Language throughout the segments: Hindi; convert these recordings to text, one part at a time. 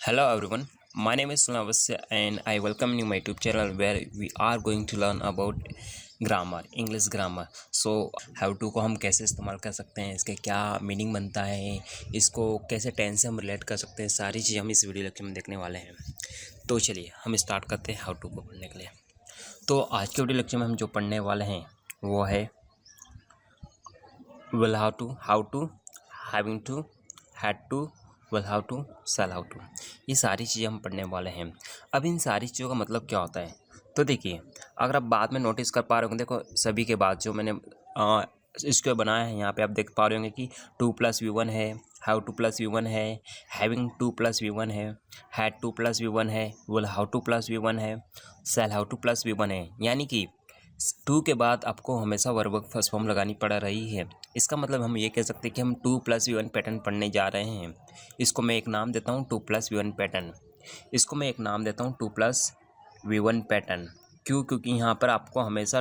Hello everyone, my name is Lavasya and I welcome you my YouTube channel where we are going to learn about grammar, English grammar. So how to को हम कैसे इस्तेमाल कर सकते हैं, इसके क्या मीनिंग बनता है, इसको कैसे टेंस से हम रिलेट कर सकते हैं, सारी चीज़ हम इस वीडियो लेक्चर में देखने वाले हैं। तो चलिए हम स्टार्ट करते हैं हाउ टू को पढ़ने के लिए। तो आज के वीडियो लेक्चर में हम जो पढ़ने वाले हैं वो है will how to having to had to will how to cell how to, ये सारी चीज़ें हम पढ़ने वाले हैं। अब इन सारी चीज़ों का मतलब क्या होता है, तो देखिए अगर आप बाद में नोटिस कर पा रहे होंगे, देखो सभी के बाद जो मैंने इसको बनाया है यहाँ पे आप देख पा रहे होंगे कि 2+V1 है, हाउ टू +V1 है, हैविंग 2+V1 है, हैड 2+V1 है, विल हाउ टू +V1 है, सेल हाउ टू +V1 है। यानी कि 2 के बाद आपको हमेशा वर्ब फर्स्ट फॉर्म लगानी पड़ रही है। इसका मतलब हम ये कह सकते हैं कि हम 2+V1 पैटर्न पढ़ने जा रहे हैं। इसको मैं एक नाम देता हूँ 2+V1 पैटर्न। इसको मैं एक नाम देता हूँ 2+V1 पैटर्न। क्यों? क्योंकि यहाँ पर आपको हमेशा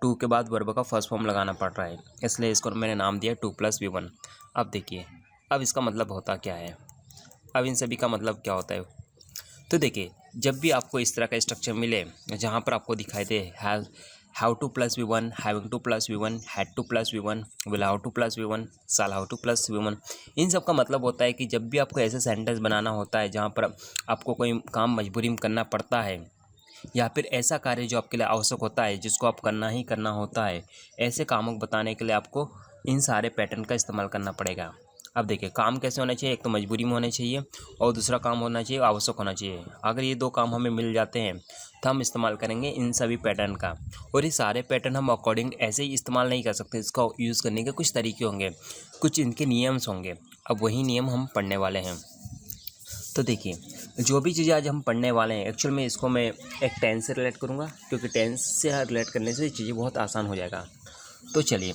2 के बाद वर्ब का फर्स्ट फॉर्म लगाना पड़ रहा है, इसलिए इसको मैंने नाम दिया 2+V1। अब देखिए अब इसका मतलब होता क्या है, अब इन सभी का मतलब क्या होता है। तो देखिए जब भी आपको इस तरह का स्ट्रक्चर मिले जहाँ पर आपको दिखाई दे have to +V1, having to +V1, had to +V1, will how to +V1, shall have to +V1, इन सब का मतलब होता है कि जब भी आपको ऐसे सेंटेंस बनाना होता है जहाँ पर आपको कोई काम मजबूरी में करना पड़ता है या फिर ऐसा कार्य जो आपके लिए आवश्यक होता है जिसको आप करना ही करना होता है, ऐसे कामों को बताने के लिए आपको इन सारे पैटर्न का इस्तेमाल करना पड़ेगा। अब देखिए काम कैसे होना चाहिए, एक तो मजबूरी में होना चाहिए और दूसरा काम होना चाहिए आवश्यक होना चाहिए। अगर ये दो काम हमें मिल जाते हैं तो हम इस्तेमाल करेंगे इन सभी पैटर्न का। और ये सारे पैटर्न हम अकॉर्डिंग ऐसे ही इस्तेमाल नहीं कर सकते, इसका यूज़ करने के कुछ तरीके होंगे, कुछ इनके नियम्स होंगे। अब वही नियम हम पढ़ने वाले हैं। तो देखिए जो भी चीज़ें आज हम पढ़ने वाले हैं एक्चुअल में इसको मैं एक टेंस से रिलेट करूँगा, क्योंकि टेंस से रिलेट करने से चीज़ें बहुत आसान हो जाएगा। तो चलिए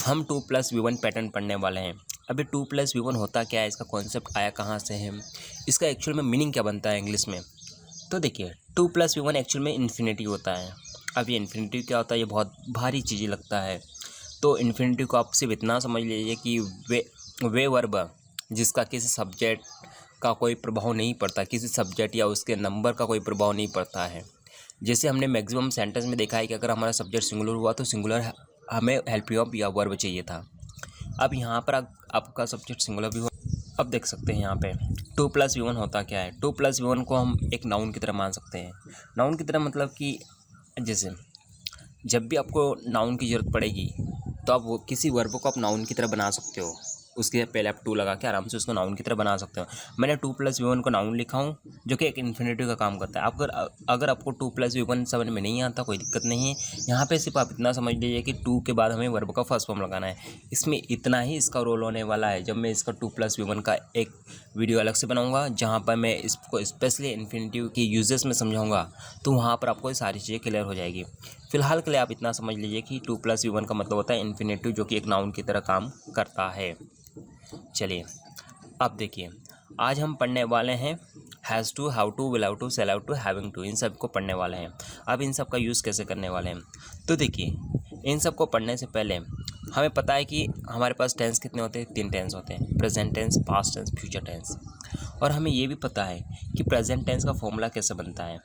हम 2+V1 पैटर्न पढ़ने वाले हैं। अभी 2+V1 होता क्या है, इसका कॉन्सेप्ट आया कहाँ से है, इसका एक्चुअल में मीनिंग क्या बनता है इंग्लिश में। तो देखिए 2+V1 एक्चुअल में इन्फिनिटिव होता है। अब ये इन्फिनिटिव क्या होता है, ये बहुत भारी चीज़ें लगता है। तो इन्फिनिटिव को आप सिर्फ इतना समझ लीजिए कि वे वर्ब जिसका किसी सब्जेक्ट का कोई प्रभाव नहीं पड़ता, किसी सब्जेक्ट या उसके नंबर का कोई प्रभाव नहीं पड़ता है। जैसे हमने मैक्सिमम सेंटेंस में देखा है कि अगर हमारा सब्जेक्ट सिंगुलर हुआ तो सिंगुलर हमें हेल्पिंग ऑफ या वर्ब चाहिए था। अब यहाँ पर आपका सब्जेक्ट सिंगुलर भी हो। अब देख सकते हैं यहाँ पे 2+V1 होता क्या है। 2+V1 को हम एक नाउन की तरह मान सकते हैं। नाउन की तरह मतलब कि जैसे जब भी आपको नाउन की ज़रूरत पड़ेगी तो आप वो किसी वर्ब को आप नाउन की तरह बना सकते हो, उसके पहले आप 2 लगा के आराम से उसको नाउन की तरह बना सकते हो। मैंने 2+V1 को नाउन लिखा हूँ जो कि एक इन्फिनिटिव का काम करता है। अगर आपको 2+V1 समझ में नहीं आता कोई दिक्कत नहीं है, यहाँ पे सिर्फ आप इतना समझ लीजिए कि 2 के बाद हमें वर्ब का फर्स्ट फॉर्म लगाना है। इसमें इतना ही इसका रोल होने वाला है। जब मैं इसका 2+V1 का एक वीडियो अलग से बनाऊँगा जहाँ पर मैं इसको स्पेशली इन्फिनिटिव की यूजेस में समझाऊँगा, तो वहाँ पर आपको ये सारी चीज़ें क्लियर हो जाएगी। फिलहाल के लिए आप इतना समझ लीजिए कि 2+V1 का मतलब होता है इन्फिनिटिव, जो कि एक नाउन की तरह काम करता है। चलिए अब देखिए आज हम पढ़ने वाले हैं has to, have to, will how to, cell how to, having to, इन सब को पढ़ने वाले हैं। अब इन सब का यूज़ कैसे करने वाले हैं, तो देखिए इन सब को पढ़ने से पहले हमें पता है कि हमारे पास टेंस कितने होते हैं, 3 टेंस होते हैं, present tense, past tense, future tense. और हमें ये भी पता है कि प्रेजेंट टेंस का फॉर्मूला कैसे बनता है।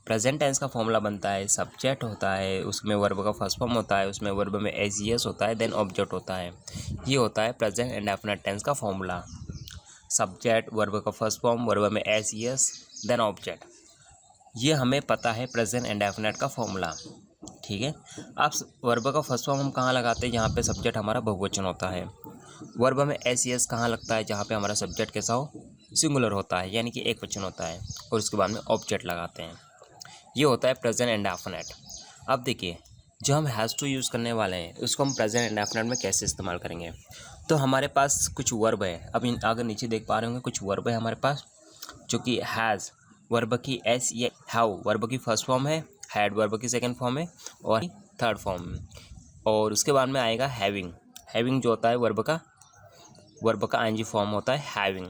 प्रेजेंट टेंस का फॉर्मूला बनता है, सब्जेक्ट होता है, उसमें वर्ब का फर्स्ट फॉर्म होता है, उसमें वर्ब में एस होता है, देन ऑब्जेक्ट होता है। ये होता है प्रेजेंट इंडेफिनिट टेंस का फॉर्मूला। सब्जेक्ट, वर्ब का फर्स्ट फॉर्म, वर्ब में एस देन ऑब्जेक्ट, ये हमें पता है प्रेजेंट इंडेफिनिट का फॉर्मूला। ठीक है। अब वर्ब का फर्स्ट फॉर्म हम कहाँ लगाते हैं, जहाँ पे सब्जेक्ट हमारा बहुवचन होता है। वर्ब में एस कहाँ लगता है, जहाँ पे हमारा सब्जेक्ट कैसा हो, सिंगुलर होता है, यानी कि एक वचन होता है, और उसके बाद में ऑब्जेक्ट लगाते हैं। ये होता है प्रेजेंट इंडेफिनिट। अब देखिए जो हम हैज़ टू यूज़ करने वाले हैं उसको हम प्रेजेंट इंडेफिनिट में कैसे इस्तेमाल करेंगे। तो हमारे पास कुछ वर्ब है, अब अगर नीचे देख पा रहे होंगे कुछ वर्ब है हमारे पास, जो कि हैज़ वर्ब की एस, ये हाउ वर्ब की फर्स्ट फॉर्म है, हैड वर्ब की सेकंड फॉर्म है और थर्ड फॉर्म है। और उसके बाद में आएगा हैविंग। हैविंग जो होता है वर्ब का आईएनजी फॉर्म होता है हैविंग।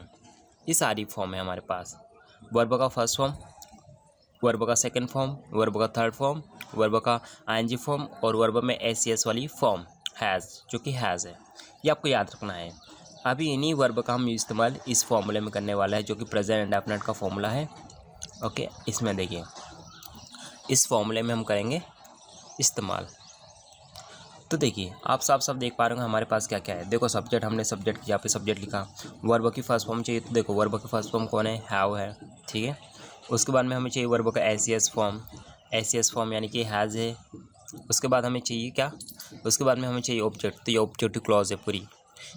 ये सारी फॉर्म है हमारे पास, वर्ब का फर्स्ट फॉर्म, वर्ब का सेकंड फॉर्म, वर्ब का थर्ड फॉर्म, वर्ब का आईएनजी फॉर्म और वर्ब में एस वाली फॉर्म हैज़, जो कि हैज़ है। ये आपको याद रखना है। अभी इन्हीं वर्ब का हम इस्तेमाल इस फॉर्मूले में करने वाला है जो कि प्रेजेंट इंडेफिनिट का फॉर्मूला है। ओके, इसमें देखिए इस फॉर्मूले में हम करेंगे इस्तेमाल। तो देखिए आप साफ साफ देख पा रहे हो हमारे पास क्या क्या है। देखो सब्जेक्ट, हमने सब्जेक्ट यहाँ पे सब्जेक्ट लिखा। वर्ब की फर्स्ट फॉर्म चाहिए, तो देखो वर्ब की फर्स्ट फॉर्म कौन है, हैव है, ठीक है। उसके बाद में हमें चाहिए वर्ब का एस फॉर्म, एस फॉर्म यानी कि हैज़ है। उसके बाद हमें चाहिए क्या, उसके बाद में हमें चाहिए ऑब्जेक्ट, तो ये ऑब्जेक्टिव क्लॉज है पूरी,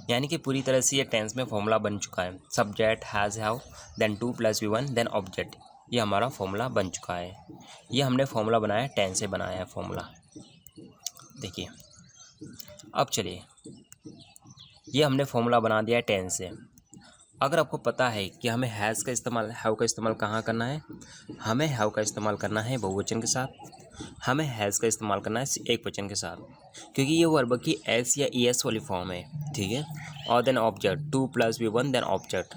यानी कि पूरी तरह से ये टेंस में फॉर्मूला बन चुका है। Subject has have then 2 + V1 then object, ये हमारा फॉर्मूला बन चुका है। ये हमने फॉर्मूला बनाया, टेंस से बनाया है फॉर्मूला। देखिए अब चलिए, ये हमने फॉर्मूला बना दिया है टेंस से। अगर आपको पता है कि हमें हैज़ का इस्तेमाल, हैव का इस्तेमाल कहाँ करना है, हमें हैव का इस्तेमाल करना है बहुवचन के साथ, हमें हैज़ का इस्तेमाल करना है एक वचन के साथ, क्योंकि ये वर्ब की एस या ई एस वाली फॉर्म है, ठीक है। और then object 2 + V1 then object.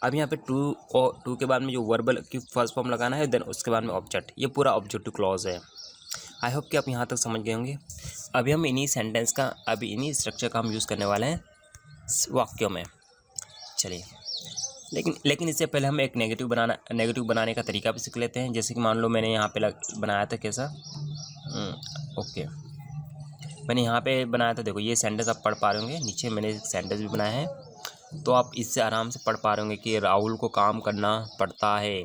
अब यहाँ पे टू के बाद में जो वर्ब की फर्स्ट फॉर्म लगाना है, देन उसके बाद में ऑब्जेक्ट, ये पूरा ऑब्जेक्टिव क्लॉज है। आई होप कि आप यहाँ तक समझ गए होंगे। अभी हम इन्हीं सेंटेंस का, अभी इन्हीं स्ट्रक्चर का हम यूज़ करने वाले हैं वाक्यों में। चलिए, लेकिन इससे पहले हम एक नेगेटिव बनाने का तरीका भी सीख लेते हैं। जैसे कि मान लो मैंने यहाँ पे बनाया था कैसा, ओके, मैंने यहाँ पे बनाया था। देखो ये सेंटेंस आप पढ़ पा रहे होंगे, नीचे मैंने एक सेंटेंस भी बनाया है, तो आप इससे आराम से पढ़ पा रहे होंगे कि राहुल को काम करना पड़ता है,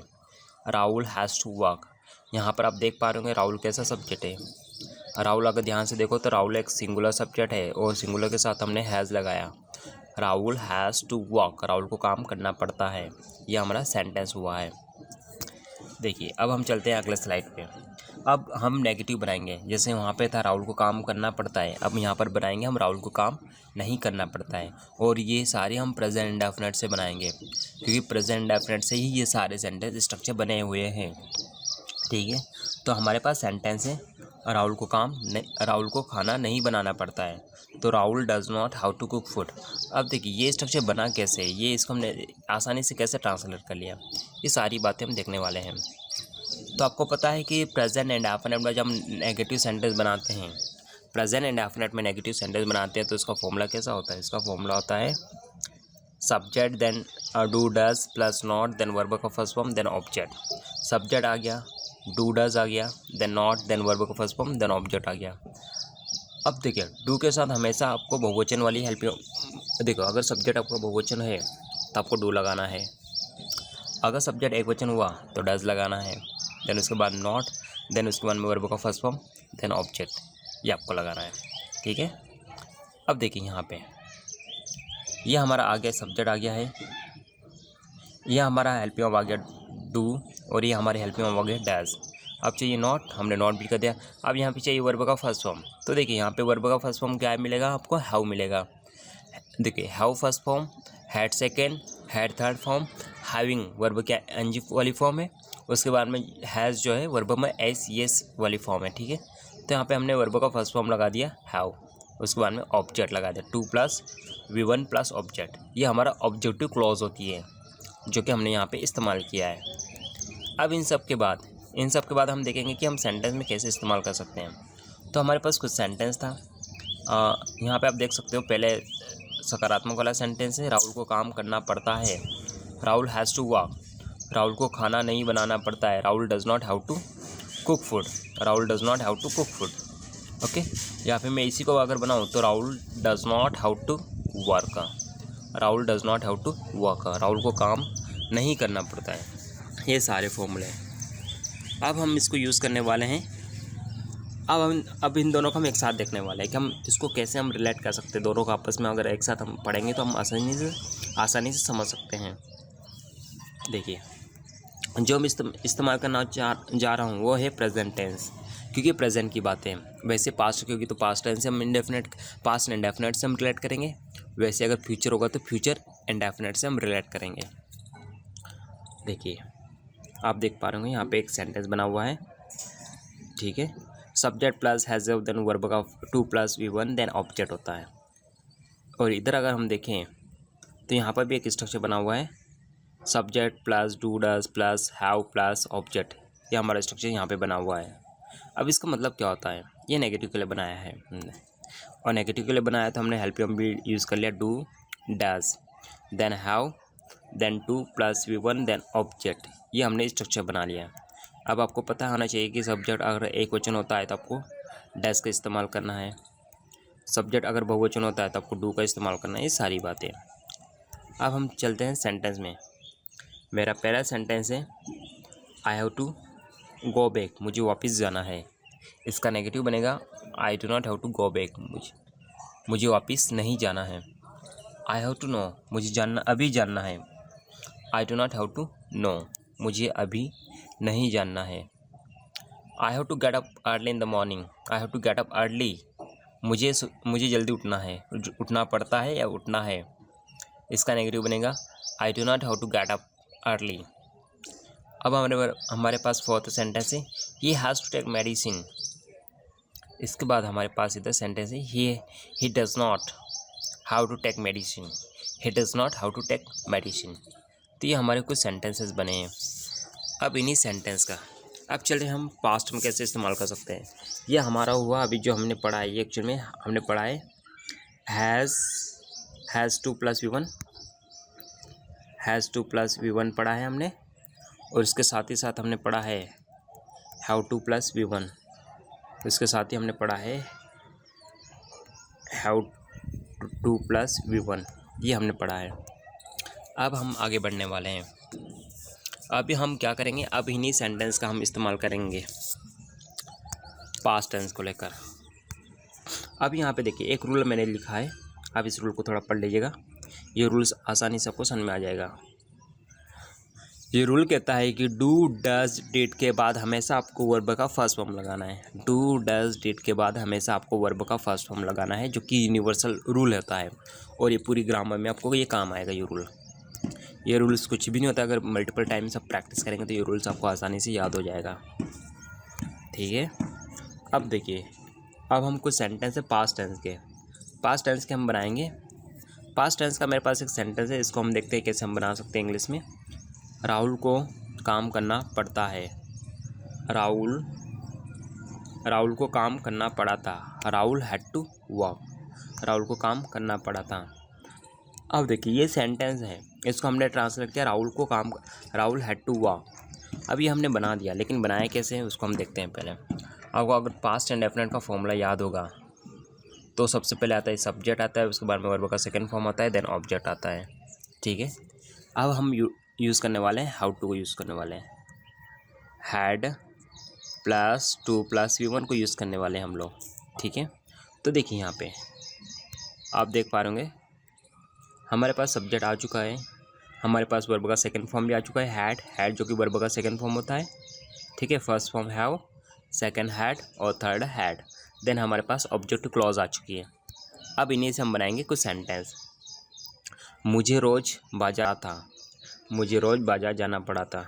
राहुल हैज़ टू वर्क। यहाँ पर आप देख पा रहे होंगे राहुल कैसा सब्जेक्ट है। राहुल अगर ध्यान से देखो तो राहुल एक सिंगुलर सब्जेक्ट है और सिंगुलर के साथ हमने हैज़ लगाया। Rahul has to work, Rahul को काम करना पड़ता है, ये हमारा सेंटेंस हुआ है। देखिए अब हम चलते हैं अगले स्लाइड पे। अब हम नेगेटिव बनाएंगे, जैसे वहाँ पे था राहुल को काम करना पड़ता है, अब यहाँ पर बनाएंगे हम राहुल को काम नहीं करना पड़ता है। और ये सारे हम प्रेजेंट इंडेफिनिट से बनाएंगे, क्योंकि प्रेजेंट इंडेफिनिट से ही ये सारे सेंटेंस स्ट्रक्चर बने हुए हैं, ठीक है। तो हमारे पास सेंटेंस है, राहुल को खाना नहीं बनाना पड़ता है, तो Rahul does not have to cook food. अब देखिए ये स्ट्रक्चर बना कैसे, ये इसको हमने आसानी से कैसे ट्रांसलेट कर लिया, ये सारी बातें हम देखने वाले हैं। तो आपको पता है कि प्रेजेंट इंडेफिनिट में जब हम नेगेटिव सेंटेंस बनाते हैं, प्रेजेंट इंडेफिनिट में नेगेटिव सेंटेंस बनाते हैं, तो इसका फॉर्मूला कैसा होता है, इसका फॉर्मूला होता है subject then do does plus not then verb का first form then object. Subject आ गया, डू डज आ गया, देन नॉट देन वर्ब का फर्स्ट फॉर्म देन ऑब्जेक्ट आ गया। अब देखिए डू के साथ हमेशा आपको बहुवचन वाली हेल्प, देखो अगर सब्जेक्ट आपका बहुवचन है तो आपको डू लगाना है, अगर सब्जेक्ट एक वचन हुआ तो डज लगाना है, देन उसके बाद नॉट, देन उसके बाद में वर्ब का फर्स्ट फॉर्म देन ऑब्जेक्ट, ये आपको लगाना है, ठीक है। अब देखिए यहाँ पे ये हमारा आ गया सब्जेक्ट आ गया है, ये हमारा हेल्पिंग वर्ब आ गया डू, और ये हमारे हेल्पिंग वर्ब आ गया डैज। अब चाहिए नॉट, हमने नॉट भी कर दिया। अब यहाँ पे चाहिए वर्ब का फर्स्ट फॉर्म, तो देखिए यहाँ पे वर्ब का फर्स्ट फॉर्म क्या मिलेगा आपको, हैव मिलेगा। देखिए have first form, had second, had third form, having verb क्या एनजी वाली फॉर्म है, उसके बाद में हैज़ जो है वर्ब में एस यस वाली फॉर्म है, ठीक है। तो यहाँ पे हमने वर्ब का फर्स्ट फॉर्म लगा दिया हैव, उसके बाद में ऑब्जेक्ट लगा दिया 2 + V1 + ऑब्जेक्ट, ये हमारा ऑब्जेक्टिव क्लॉज होती है जो कि हमने यहाँ पे इस्तेमाल किया है। अब इन सब के बाद हम देखेंगे कि हम सेंटेंस में कैसे इस्तेमाल कर सकते हैं। तो हमारे पास कुछ सेंटेंस था, यहाँ पे आप देख सकते हो। पहले सकारात्मक वाला सेंटेंस है, राहुल को काम करना पड़ता है, Rahul has to work, Rahul को खाना नहीं बनाना पड़ता है, Rahul does not have to cook food, Rahul does not have to cook food. Okay, या फिर मैं इसी को अगर बनाऊँ तो Rahul does not have to work, Rahul does not have to work, Rahul को काम नहीं करना पड़ता है। ये सारे फॉर्मूले हैं। अब हम इसको यूज़ करने वाले हैं। अब इन दोनों को हम एक साथ देखने वाले हैं कि हम इसको कैसे हम रिलेट कर सकते हैं, दोनों को आपस में अगर एक साथ हम पढ़ेंगे तो हम आसानी से समझ सकते हैं। देखिए जो मैं इस्तेमाल करना जा रहा हूँ वो है प्रेजेंट टेंस, क्योंकि प्रेजेंट की बातें, वैसे पास्ट क्योंकि तो पास्ट टेंस से हम पास्ट इंडेफिनिट से हम रिलेट करेंगे, वैसे अगर फ्यूचर होगा तो फ्यूचर इंडेफिनिट से हम रिलेट करेंगे। देखिए आप देख पा रहे होंगे यहाँ पे एक सेंटेंस बना हुआ है, ठीक है। Subject plus has then verb का 2 + V1 देन ऑब्जेक्ट होता है। और इधर अगर हम देखें तो यहाँ पर भी एक स्ट्रक्चर बना हुआ है, subject plus do does plus have plus object, ये हमारा स्ट्रक्चर यहाँ पे बना हुआ है। अब इसका मतलब क्या होता है, ये नेगेटिव के लिए बनाया है हमने, और नेगेटिव के लिए बनाया तो हमने हेल्पिंग भी यूज़ कर लिया do does, then have, then to plus V1, then object. ये हमने स्ट्रक्चर बना लिया। अब आपको पता होना चाहिए कि सब्जेक्ट अगर एक वचन होता है तो आपको डैश का इस्तेमाल करना है, सब्जेक्ट अगर बहुवचन होता है तो आपको डू का इस्तेमाल करना है। ये सारी बातें। अब हम चलते हैं सेंटेंस में। मेरा पहला सेंटेंस है I have to go back, मुझे वापस जाना है। इसका नेगेटिव बनेगा I do not have to go back, मुझे वापस नहीं जाना है। आई हैव टू नो, मुझे अभी जानना है। I do not have to know, मुझे अभी नहीं जानना है। I have to get up early in the morning, I have to get up early, मुझे जल्दी उठना है, उठना पड़ता है या उठना है। इसका नेगेटिव बनेगा I do not have to get up early. अब हमारे पास फोर्थ सेंटेंस है he has to take medicine. इसके बाद हमारे पास इधर सेंटेंस है he does not have to take medicine, he does not have to take medicine. तो ये हमारे कुछ सेंटेंसेस बने हैं। अब इन्हीं सेंटेंस का अब चलिए हम पास्ट में कैसे इस्तेमाल कर सकते हैं। ये हमारा हुआ अभी जो हमने पढ़ा है, ये एक्चुअल में हमने पढ़ा है has to plus V1, has to plus V1 पढ़ा है हमने, और इसके साथ ही साथ हमने पढ़ा है हैव टू प्लस V1, इसके साथ ही हमने पढ़ा है हैव टू प्लस V1, ये हमने पढ़ा है। अब हम आगे बढ़ने वाले हैं। अभी हम क्या करेंगे, अब इन्हीं सेंटेंस का हम इस्तेमाल करेंगे पास्ट टेंस को लेकर। अब यहाँ पे देखिए एक रूल मैंने लिखा है, आप इस रूल को थोड़ा पढ़ लीजिएगा। ये रूल्स आसानी से आपको समझ में आ जाएगा। ये रूल कहता है कि डू डज डिड के बाद हमेशा आपको वर्ब का फर्स्ट फॉर्म लगाना है। डू डज डिड के बाद हमेशा आपको वर्ब का फर्स्ट फॉर्म लगाना है, जो कि यूनिवर्सल रूल होता है, और ये पूरी ग्रामर में आपको ये काम आएगा। ये रूल्स कुछ भी नहीं होता, अगर मल्टीपल टाइम्स आप प्रैक्टिस करेंगे तो ये रूल्स आपको आसानी से याद हो जाएगा। ठीक है, अब देखिए, अब हम कुछ सेंटेंस है पास्ट टेंस के हम बनाएंगे। पास्ट टेंस का मेरे पास एक सेंटेंस है, इसको हम देखते हैं कैसे हम बना सकते हैं इंग्लिश में। राहुल को काम करना पड़ता है। राहुल को काम करना पड़ा था। Rahul had to work, Rahul को काम करना पड़ा था। अब देखिए ये सेंटेंस है, इसको हमने ट्रांसलेट किया राहुल हैड टू वर्क। अब ये हमने बना दिया, लेकिन बनाया कैसे है उसको हम देखते हैं पहले। आपको अगर पास्ट इंडेफिनिट का फॉर्मूला याद होगा तो सबसे पहले आता है सब्जेक्ट आता है, उसके बाद में वर्ब का सेकंड फॉर्म आता है, देन ऑब्जेक्ट आता है। ठीक है, अब हम यूज़ करने वाले हैं हाउ टू को यूज़ करने वाले हैं। Had plus two plus V1 को यूज़ करने वाले हैं हम लोग। ठीक है, तो देखिए यहाँ पे आप देख पा रहे होंगे हमारे पास सब्जेक्ट आ चुका है, हमारे पास वर्ब का सेकंड फॉर्म भी आ चुका है हैड जो कि वर्ब का सेकंड फॉर्म होता है। ठीक है, first form have, second had और थर्ड हैड। देन हमारे पास ऑब्जेक्ट क्लॉज आ चुकी है। अब इन्हीं से हम बनाएंगे कुछ सेंटेंस। मुझे रोज़ बाजार जाना पड़ा था,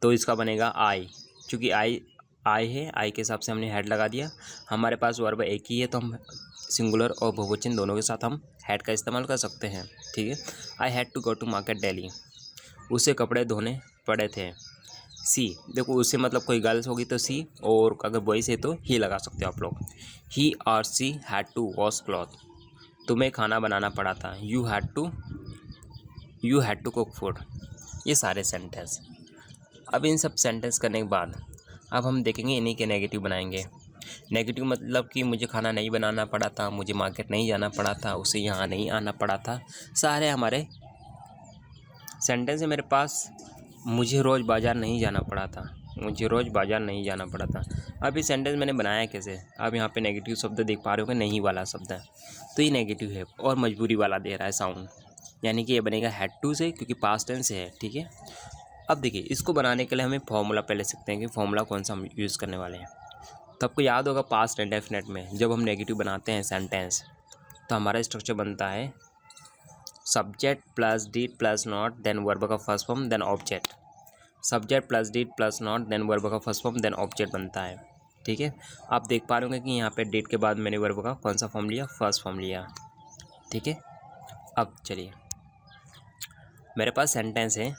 तो इसका बनेगा आई, क्योंकि आई है, आई के हिसाब से हमने हैड लगा दिया। हमारे पास वर्ब एक ही है तो हम सिंगुलर और बहुवचन दोनों के साथ हम हैड का इस्तेमाल कर सकते हैं। ठीक है, I had to go to market daily, उसे कपड़े धोने पड़े थे। सी, देखो उससे मतलब कोई गर्ल्स होगी तो सी, और अगर बॉयज़ है तो ही लगा सकते हो आप लोग। ही और she had to wash cloth, तुम्हें खाना बनाना पड़ा था। You had to cook food. ये सारे सेंटेंस। अब इन सब सेंटेंस करने के बाद अब हम देखेंगे इन्हीं के नेगेटिव बनाएंगे। नेगेटिव मतलब कि मुझे खाना नहीं बनाना पड़ा था, मुझे मार्केट नहीं जाना पड़ा था, उसे यहाँ नहीं आना पड़ा था। सारे हमारे सेंटेंस है मेरे पास। मुझे रोज़ बाज़ार नहीं जाना पड़ा था, अब ये सेंटेंस मैंने बनाया कैसे। अब यहाँ पे नेगेटिव शब्द देख पा रहे हो कि नहीं वाला शब्द है, तो ये नेगेटिव है और मजबूरी वाला दे रहा है साउंड, यानी कि ये बनेगा हैड टू से, क्योंकि पास्ट टेंस है। ठीक है, अब देखिए इसको बनाने के लिए हमें फॉर्मूला पहले सीखते हैं कि फॉर्मूला कौन सा हम यूज़ करने वाले हैं। तो आपको याद होगा पास्ट इंडेफिनिट में जब हम नेगेटिव बनाते हैं सेंटेंस, तो हमारा स्ट्रक्चर बनता है subject plus did plus not, then verb का first form, then object. Subject plus did plus not, then verb का फर्स्ट फॉर्म, देन ऑब्जेक्ट बनता है। ठीक है, आप देख पा रहे होंगे कि यहाँ पे डिड के बाद मैंने वर्ब का कौन सा फॉर्म लिया, फर्स्ट फॉर्म लिया। ठीक है, अब चलिए मेरे पास सेंटेंस है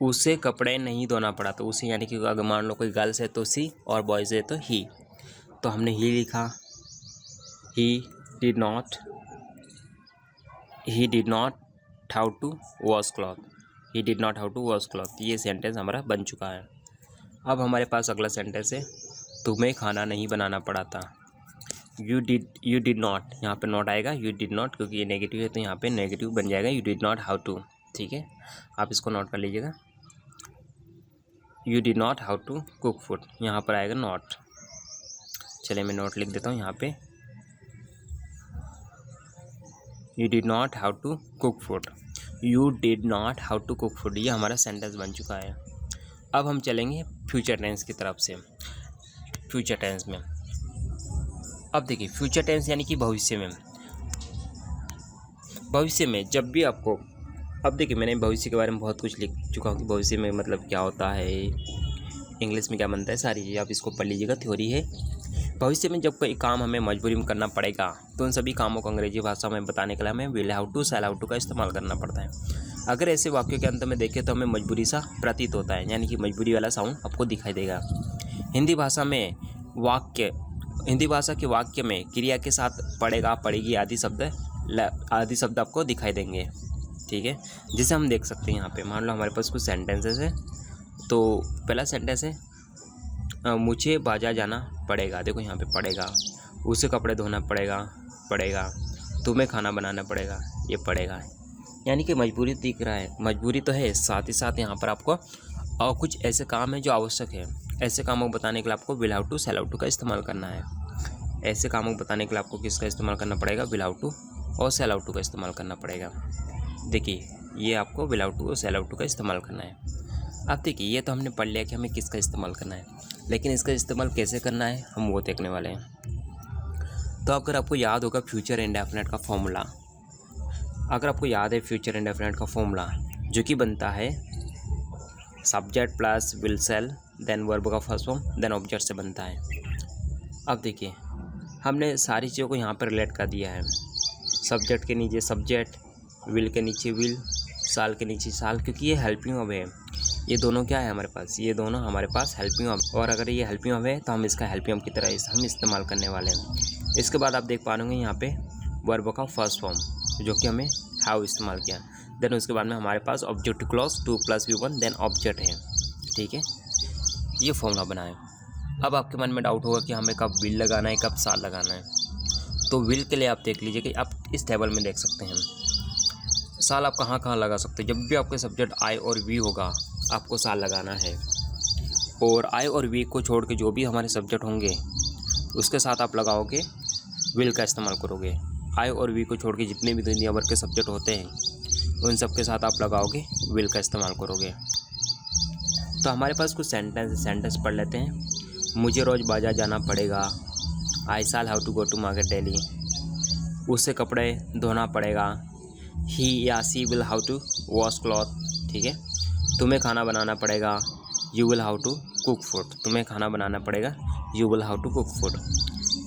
उसे कपड़े नहीं धोना पड़ा। तो उसे यानी कि अगर मान लो कोई गर्ल्स है तो सी और बॉयज़ है तो ही, तो हमने ही लिखा। Did not have to wash cloth, he did not have to wash cloth. ये सेंटेंस हमारा बन चुका है। अब हमारे पास अगला सेंटेंस है, तुम्हें खाना नहीं बनाना पड़ा था। यू डिड नॉट, यहाँ पे नॉट आएगा, यू डिड नॉट, क्योंकि ये नेगेटिव है तो यहाँ पे नेगेटिव बन जाएगा, you did not have to. ठीक है, आप इसको नोट कर लीजिएगा। You did not have to cook food, यहाँ पर आएगा नॉट। चलिए मैं नोट लिख देता हूँ यहाँ पे, you did not have to cook food, you did not have to cook food. ये हमारा सेंटेंस बन चुका है। अब हम चलेंगे फ्यूचर टेंस की तरफ से। फ्यूचर टेंस में अब देखिए, फ्यूचर टेंस यानी कि भविष्य में। भविष्य में जब भी आपको, अब देखिए मैंने भविष्य के बारे में बहुत कुछ लिख चुका हूँ कि भविष्य में मतलब क्या होता है, इंग्लिश में क्या बनता है, सारी चीज़ें आप इसको पढ़ लीजिएगा, थ्योरी है। भविष्य में जब कोई काम हमें मजबूरी में करना पड़ेगा तो उन सभी कामों को अंग्रेजी भाषा में बताने के लिए हमें will how to, shall have to का इस्तेमाल करना पड़ता है। अगर ऐसे वाक्यों के अंत में देखें तो हमें मजबूरी सा प्रतीत होता है, यानी कि मजबूरी वाला साउंड आपको दिखाई देगा। हिंदी भाषा के वाक्य में क्रिया के साथ पड़ेगा, पड़ेगी आदि शब्द आपको दिखाई देंगे। ठीक है, जिसे हम देख सकते हैं यहाँ पे। मान लो हमारे पास कुछ सेंटेंसेस है, तो पहला सेंटेंस है मुझे बाजार जाना पड़ेगा। देखो यहाँ पे पड़ेगा, उसे कपड़े धोना पड़ेगा, तुम्हें खाना बनाना पड़ेगा, ये पड़ेगा, यानी कि मजबूरी दिख रहा है, मजबूरी तो है, साथ ही साथ यहाँ पर आपको और कुछ ऐसे काम है जो आवश्यक है। ऐसे कामों को बताने के लिए आपको will how to, shall have to का इस्तेमाल करना है। ऐसे कामों को बताने के लिए आपको किसका इस्तेमाल करना पड़ेगा, विल हाउ टू और शैल हाउ टू का इस्तेमाल करना पड़ेगा। देखिए ये आपको विल हाउ टू और शैल हाउ टू का इस्तेमाल करना है। अब देखिए ये तो हमने पढ़ लिया कि हमें किसका इस्तेमाल करना है, लेकिन इसका इस्तेमाल कैसे करना है हम वो देखने वाले हैं। तो अगर आपको याद होगा फ्यूचर इंडेफिनिट का फॉर्मूला, अगर आपको याद है फ्यूचर इंडेफिनिट का फॉर्मूला जो कि बनता है subject plus will shall then verb का फर्स्ट फॉर्म देन ऑब्जेक्ट से बनता है। अब देखिए हमने सारी चीज़ों को यहाँ पर रिलेट कर दिया है। सब्जेक्ट के नीचे सब्जेक्ट, विल के नीचे विल, साल के नीचे साल, क्योंकि ये हेल्पिंग वर्ब है। ये दोनों क्या है हमारे पास, ये दोनों हमारे पास हेल्पिंग वर्ब, और अगर ये हेल्पिंग वर्ब है तो हम इसका हेल्पिंग वर्ब की तरह हम इस्तेमाल करने वाले हैं। इसके बाद आप देख पा रहे होंगे यहाँ पे वर्ब का फर्स्ट फॉर्म जो कि हमें हाउ इस्तेमाल किया। देन उसके बाद में हमारे पास object clause 2 + V1 then object है। ठीक है, ये फॉर्मूला बनाए। अब आपके मन में डाउट होगा कि हमें कब विल लगाना है, कब साल लगाना है। तो विल के लिए आप देख लीजिए कि आप इस टेबल में देख सकते हैं। साल आप कहाँ कहाँ लगा सकते हैं, जब भी आपके सब्जेक्ट आई और वी होगा आपको साल लगाना है, और आई और वी को छोड़ के जो भी हमारे सब्जेक्ट होंगे उसके साथ आप लगाओगे विल का इस्तेमाल करोगे। आई और वी को छोड़ के जितने भी दुनिया भर के सब्जेक्ट होते हैं उन सब के साथ आप लगाओगे विल का इस्तेमाल करोगे। तो हमारे पास कुछ सेंटेंस पढ़ लेते हैं। मुझे रोज़ बाजार जाना पड़ेगा, I shall have to go to market daily, उसे कपड़े धोना पड़ेगा, ही या she will how to wash cloth. ठीक है, तुम्हें खाना बनाना पड़ेगा, you will how to cook food, तुम्हें खाना बनाना पड़ेगा, you will how to cook food.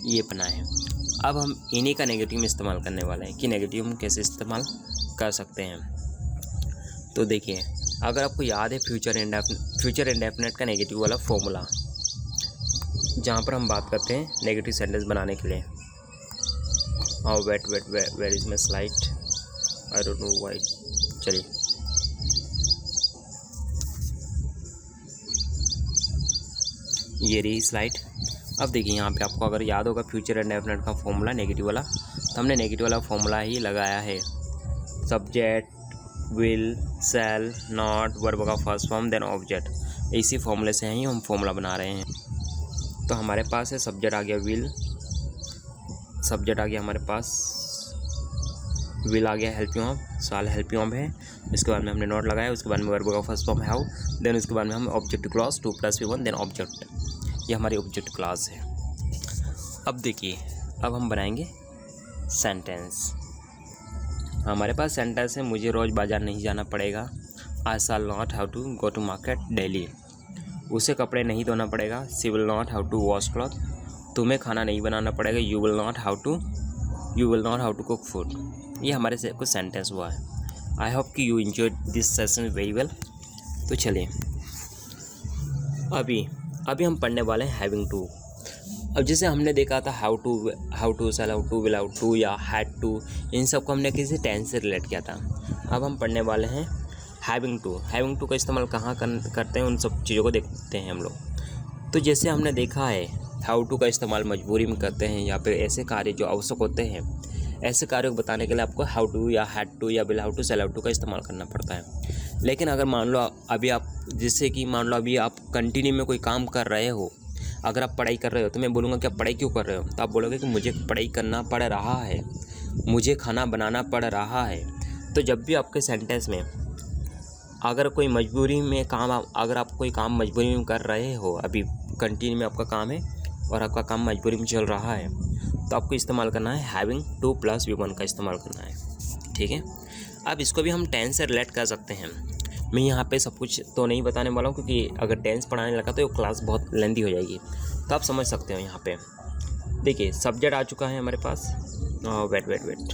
ये बना है। अब हम इन्हीं का नेगेटिव में इस्तेमाल करने वाले हैं कि नेगेटिव हम कैसे इस्तेमाल कर सकते हैं। तो देखिए अगर आपको याद है फ्यूचर इंडेफिनिट का नेगेटिव वाला फॉर्मूला, जहाँ पर हम बात करते हैं नेगेटिव सेंटेंस बनाने के लिए। Where is my slide, I don't know why. चलिए ये रही स्लाइड। अब देखिए यहाँ पे आपको अगर याद होगा फ्यूचर इंडेफिनिट का फॉर्मूला नेगेटिव वाला, तो हमने नेगेटिव वाला फॉर्मूला ही लगाया है। Subject, will, shall, not, verb का फर्स्ट फॉर्म देन ऑब्जेक्ट। इसी फॉर्मूले से ही हम फॉर्मूला बना रहे हैं। तो हमारे पास है सब्जेक्ट आ गया विल, सब्जेक्ट आ गया हमारे पास विल आ गया हेल्पिंग वर्ब, शैल हेल्पिंग वर्ब है। इसके बाद में हमने नॉट लगाया, उसके बाद में वर्ब का फर्स्ट फॉर्म हाउ, देन उसके बाद में हम object clause 2 + V1 then object. ये हमारी ऑब्जेक्ट क्लॉज है। अब देखिए अब हम बनाएंगे सेंटेंस। हमारे पास सेंटेंस है मुझे रोज़ बाजार नहीं जाना पड़ेगा, I shall not have to go to market daily, उसे कपड़े नहीं धोना पड़ेगा, she will not have to wash cloth, तुम्हें खाना नहीं बनाना पड़ेगा, you will not have to cook food. ये हमारे से कुछ सेंटेंस हुआ है। आई होप कि you enjoyed this session very well. तो चलिए अभी हम पढ़ने वाले हैं हैविंग टू। अब जैसे हमने देखा था how to cell, how to, will how to या हैड टू, इन सब को हमने किसी टेंस से रिलेट किया था। अब हम पढ़ने वाले हैं हैविंग टू का इस्तेमाल कहाँ करते हैं, उन सब चीज़ों को देखते हैं हम लोग। तो जैसे हमने देखा है हाउ टू का इस्तेमाल मजबूरी में करते हैं या फिर ऐसे कार्य जो आवश्यक होते हैं, ऐसे कार्यों को बताने के लिए आपको हाउ टू या हैड टू या will how to, cell how to का इस्तेमाल करना पड़ता है। लेकिन अगर मान लो अभी आप, जैसे कि मान लो अभी आप कंटिन्यू में कोई काम कर रहे हो, अगर आप पढ़ाई कर रहे हो तो मैं बोलूँगा कि आप पढ़ाई क्यों कर रहे हो, तो आप बोलोगे कि मुझे पढ़ाई करना पड़ रहा है, मुझे खाना बनाना पड़ रहा है। तो जब भी आपके सेंटेंस में अगर कोई मजबूरी में काम, अगर आप कोई काम मजबूरी में कर रहे हो, अभी कंटिन्यू में आपका काम है और आपका काम मजबूरी में चल रहा है, तो आपको इस्तेमाल करना है हैविंग टू प्लस V1 का इस्तेमाल करना है। ठीक है, अब इसको भी हम टेंस से रिलेट कर सकते हैं। मैं यहाँ पे सब कुछ तो नहीं बताने वाला हूँ, क्योंकि अगर टेंस पढ़ाने लगा तो क्लास बहुत लेंदी हो जाएगी, तो आप समझ सकते हो। यहाँ पे देखिए सब्जेक्ट आ चुका है हमारे पास। वेट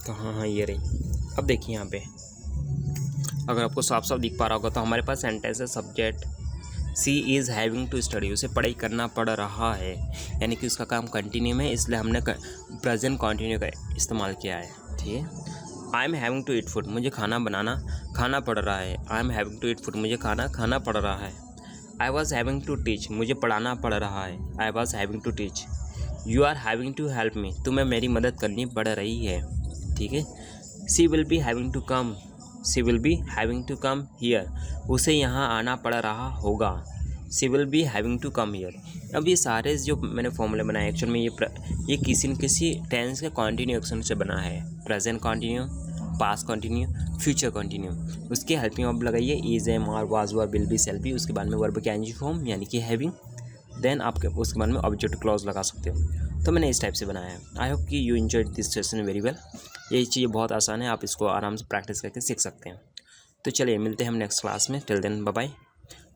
कहाँ, ये रही। अब देखिए यहाँ पे अगर आपको साफ साफ दिख पा रहा होगा तो हमारे पास सेंटेंस है subject she is having to study, उसे पढ़ाई करना पड़ रहा है, यानी कि उसका काम कंटिन्यू में, इसलिए हमने प्रेजेंट कंटिन्यू का इस्तेमाल किया है। ठीक है, I am having to eat food, मुझे खाना पड़ रहा है। I am having to eat food, मुझे खाना पड़ रहा है। I was having to teach, मुझे पढ़ाना पड़ रहा है। I was having to teach. You are having to help me, तुम्हें मेरी मदद करनी पड़ रही है। ठीक है, she will be having to come, she will be having to come here, उसे यहाँ आना पड़ रहा होगा। She will be having to come here. अब ये सारे जो मैंने फॉर्मूले बनाए एक्चुअल में ये किसी न किसी टेंस के कॉन्टिन्यू एक्शन से बना है। Present continue, past continue, future continue. उसके हेल्पिंग वर्ब लगाइए is, am, are, was, were, will be, shall be. उसके बाद में वर्ब के आईएनजी फॉर्म यानी कि हैविंग, देन आपके उसके बाद में ऑब्जेक्ट क्लॉज लगा सकते हो। तो मैंने इस टाइप से बनाया है। आई होप कि you enjoyed this session very well. ये चीज़ बहुत आसान है, आप इसको आराम से प्रैक्टिस करके सीख सकते हैं। तो चलिए मिलते हैं हम नेक्स्ट क्लास में। Till then bye bye.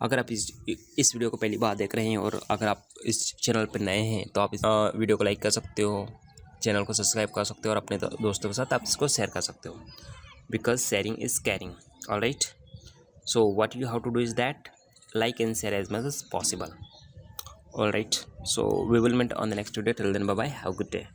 अगर आप इस वीडियो को पहली बार देख रहे हैं और अगर आप इस चैनल पर नए हैं तो आप इस वीडियो को लाइक कर सकते हो, चैनल को सब्सक्राइब कर सकते हो और अपने दोस्तों के साथ आप इसको शेयर कर सकते हो, because sharing is caring. Alright, so what you have to do is that like and share as much as possible. All right, so we will meet on the next video. Till then, bye bye, have a good day.